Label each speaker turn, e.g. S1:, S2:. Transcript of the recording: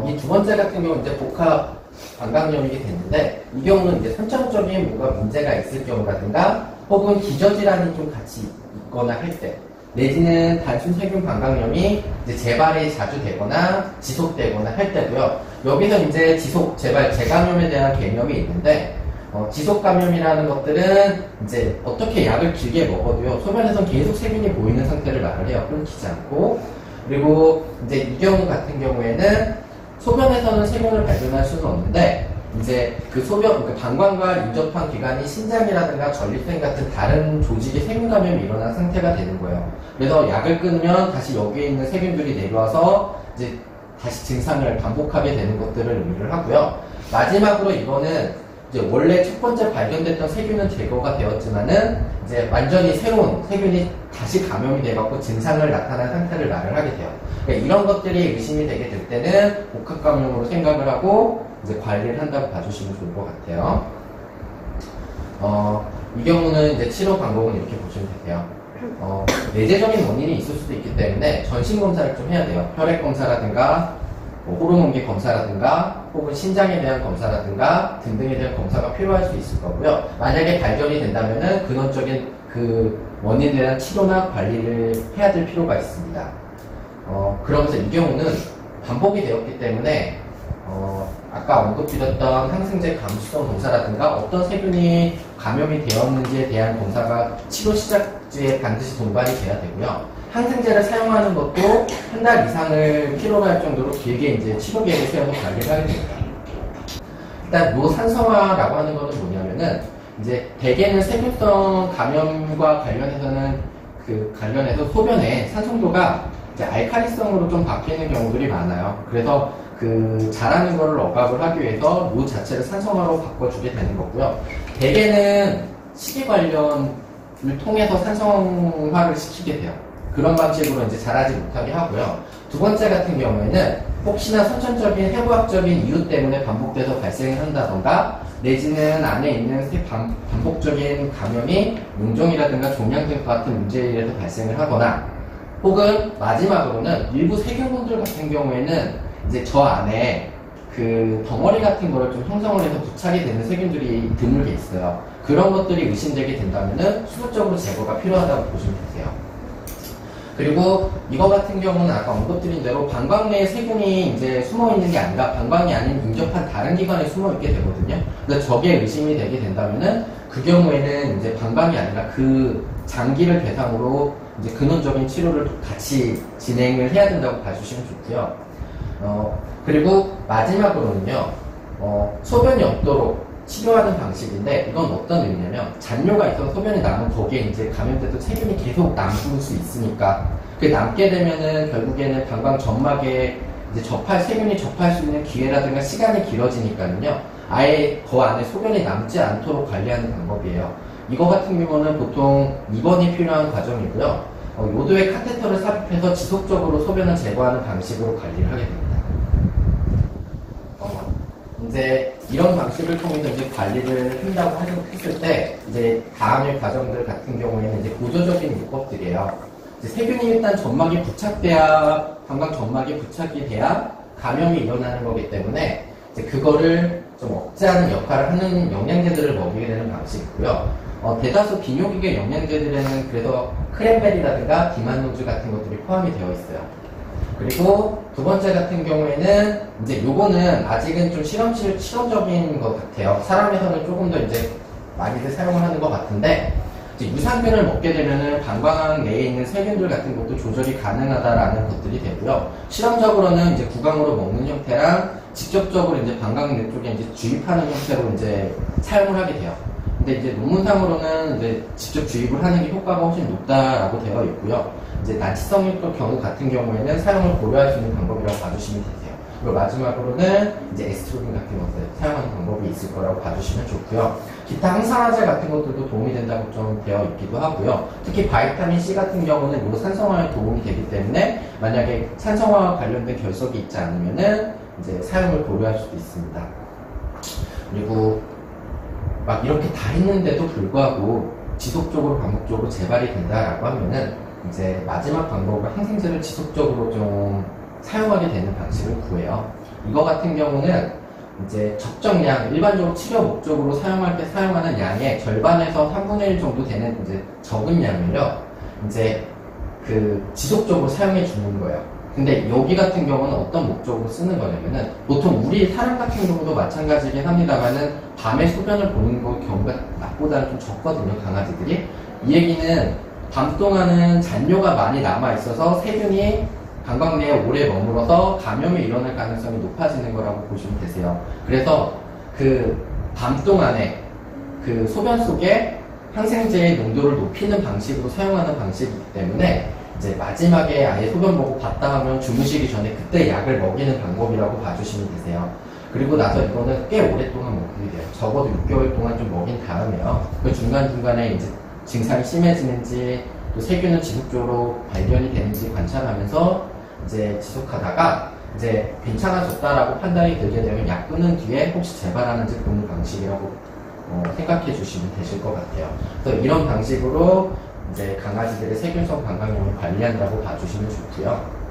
S1: 이 두 번째 같은 경우는 이제 복합 방광염이 됐는데, 이 경우는 이제 선천적인 뭔가 문제가 있을 경우라든가, 혹은 기저질환이 좀 같이 있거나 할 때, 내지는 단순 세균 방광염이 이제 재발이 자주 되거나 지속되거나 할 때고요. 여기서 이제 지속, 재발, 재감염에 대한 개념이 있는데, 지속 감염이라는 것들은 이제 어떻게 약을 길게 먹어도요, 소변에선 계속 세균이 보이는 상태를 말을 해요. 끊기지 않고. 그리고 이제 이 경우 같은 경우에는 소변에서는 세균을 발견할 수는 없는데, 이제 그 소변, 그 방광과 인접한 기관이 신장이라든가 전립腺 같은 다른 조직의 세균 감염이 일어난 상태가 되는 거예요. 그래서 약을 끊으면 다시 여기에 있는 세균들이 내려와서 이제 다시 증상을 반복하게 되는 것들을 의미를 하고요. 마지막으로 이거는 이제 원래 첫 번째 발견됐던 세균은 제거가 되었지만은 이제 완전히 새로운 세균이 다시 감염이 돼갖고 증상을 나타난 상태를 말을 하게 돼요. 그러니까 이런 것들이 의심이 되게 될 때는 복합 감염으로 생각을 하고 이제 관리를 한다고 봐주시면 좋을 것 같아요. 이 경우는 이제 치료 방법은 이렇게 보시면 되세요. 내재적인 원인이 있을 수도 있기 때문에 전신 검사를 좀 해야 돼요. 혈액 검사라든가 호르몬계 검사라든가 혹은 신장에 대한 검사라든가 등등에 대한 검사가 필요할 수 있을 거고요. 만약에 발견이 된다면은 근원적인 그 원인에 대한 치료나 관리를 해야 될 필요가 있습니다. 그러면서 이 경우는 반복이 되었기 때문에 아까 언급드렸던 항생제 감수성 검사라든가 어떤 세균이 감염이 되었는지에 대한 검사가 치료 시작지에 반드시 동반이 돼야 되고요. 항생제를 사용하는 것도 한 달 이상을 필요로 할 정도로 길게 이제 치료 계획을 세워서 관리를 하게 됩니다. 일단 노산성화라고 하는 것은 뭐냐면은 이제 대개는 세균성 감염과 관련해서는 관련해서 소변의 산성도가 이제 알칼리성으로 좀 바뀌는 경우들이 많아요. 그래서 자라는 거를 억압을 하기 위해서 노 자체를 산성화로 바꿔주게 되는 거고요. 대개는 식이 관련을 통해서 산성화를 시키게 돼요. 그런 방식으로 이제 자라지 못하게 하고요. 두 번째 같은 경우에는 혹시나 선천적인 해부학적인 이유 때문에 반복돼서 발생을 한다던가 내지는 안에 있는 반복적인 감염이 용종이라든가 종양증 같은 문제에 의해서 발생을 하거나 혹은 마지막으로는 일부 세균군들 같은 경우에는 이제 저 안에 덩어리 같은 거를 좀 형성을 해서 부착이 되는 세균들이 드물게 있어요. 그런 것들이 의심되게 된다면은 수술적으로 제거가 필요하다고 보시면 되세요. 그리고 이거 같은 경우는 아까 언급드린 대로 방광 내에 세균이 이제 숨어 있는 게 아니라 방광이 아닌 인접한 다른 기관에 숨어 있게 되거든요. 그래서 저게 의심이 되게 된다면은 그 경우에는 이제 방광이 아니라 그 장기를 대상으로 이제 근원적인 치료를 같이 진행을 해야 된다고 봐주시면 좋고요. 그리고 마지막으로는요, 소변이 없도록 치료하는 방식인데 이건 어떤 의미냐면 잔뇨가 있어서 소변이 남은 거기에 이제 감염돼도 세균이 계속 남을 수 있으니까 그 남게 되면은 결국에는 방광 점막에 이제 세균이 접할 수 있는 기회라든가 시간이 길어지니까는요 아예 그 안에 소변이 남지 않도록 관리하는 방법이에요. 이거 같은 경우는 보통 입원이 필요한 과정이고요. 요도에 카테터를 삽입해서 지속적으로 소변을 제거하는 방식으로 관리를 하게 됩니다. 이제 이런 방식을 통해서 이제 관리를 한다고 했을 때 이제 다음의 과정들 같은 경우에는 이제 구조적인 요법들이에요. 이제 세균이 일단 점막에 부착돼야 방광 점막에 부착이 돼야 감염이 일어나는 거기 때문에 이제 그거를 좀 억제하는 역할을 하는 영양제들을 먹이게 되는 방식이고요. 대다수 비뇨기계 영양제들에는 그래서 크랜베리라든가 디만노즈 같은 것들이 포함이 되어 있어요. 그리고 두 번째 같은 경우에는 이제 요거는 아직은 좀 실험적인 것 같아요. 사람에서는 조금 더 이제 많이들 사용을 하는 것 같은데 이제 유산균을 먹게 되면은 방광 내에 있는 세균들 같은 것도 조절이 가능하다라는 것들이 되고요. 실험적으로는 이제 구강으로 먹는 형태랑 직접적으로 이제 방광 내 쪽에 이제 주입하는 형태로 이제 사용을 하게 돼요. 근데 이제 논문상으로는 이제 직접 주입을 하는 게 효과가 훨씬 높다라고 되어 있고요. 이제 난치성의 경우 같은 경우에는 사용을 고려할 수 있는 방법이라고 봐주시면 되세요. 그리고 마지막으로는 이제 에스트로겐 같은 것들 사용하는 방법이 있을 거라고 봐주시면 좋고요. 기타 항산화제 같은 것들도 도움이 된다고 좀 되어 있기도 하고요. 특히 바이타민 C 같은 경우는 요 산성화에 도움이 되기 때문에 만약에 산성화와 관련된 결석이 있지 않으면은 이제 사용을 고려할 수도 있습니다. 그리고 막 이렇게 다 했는데도 불구하고 지속적으로 반복적으로 재발이 된다라고 하면은 이제 마지막 방법으로 항생제를 지속적으로 좀 사용하게 되는 방식을 구해요. 이거 같은 경우는 이제 적정량, 일반적으로 치료 목적으로 사용할 때 사용하는 양의 절반에서 3분의 1 정도 되는 이제 적은 양을요, 이제 지속적으로 사용해 주는 거예요. 근데 여기 같은 경우는 어떤 목적으로 쓰는 거냐면은, 보통 우리 사람 같은 경우도 마찬가지긴 합니다만은, 밤에 소변을 보는 경우가 낮보다는 좀 적거든요, 강아지들이. 이 얘기는 밤 동안은 잔뇨가 많이 남아있어서 세균이 방광 내에 오래 머물러서 감염이 일어날 가능성이 높아지는 거라고 보시면 되세요. 그래서 밤 동안에 소변 속에 항생제의 농도를 높이는 방식으로 사용하는 방식이기 때문에 이제 마지막에 아예 소변 보고 봤다 하면 주무시기 전에 그때 약을 먹이는 방법이라고 봐주시면 되세요. 그리고 나서 이거는 꽤 오랫동안 먹게 돼요. 적어도 6개월 동안 좀 먹인 다음에요. 그 중간중간에 이제 증상이 심해지는지 또 세균은 지속적으로 발견이 되는지 관찰하면서 이제 지속하다가 이제 괜찮아졌다라고 판단이 들게 되면 약 끊은 뒤에 혹시 재발하는지 보는 방식이라고 생각해 주시면 되실 것 같아요. 그래서 이런 방식으로 이제 강아지들의 세균성 방광염을 관리한다고 봐주시면 좋고요.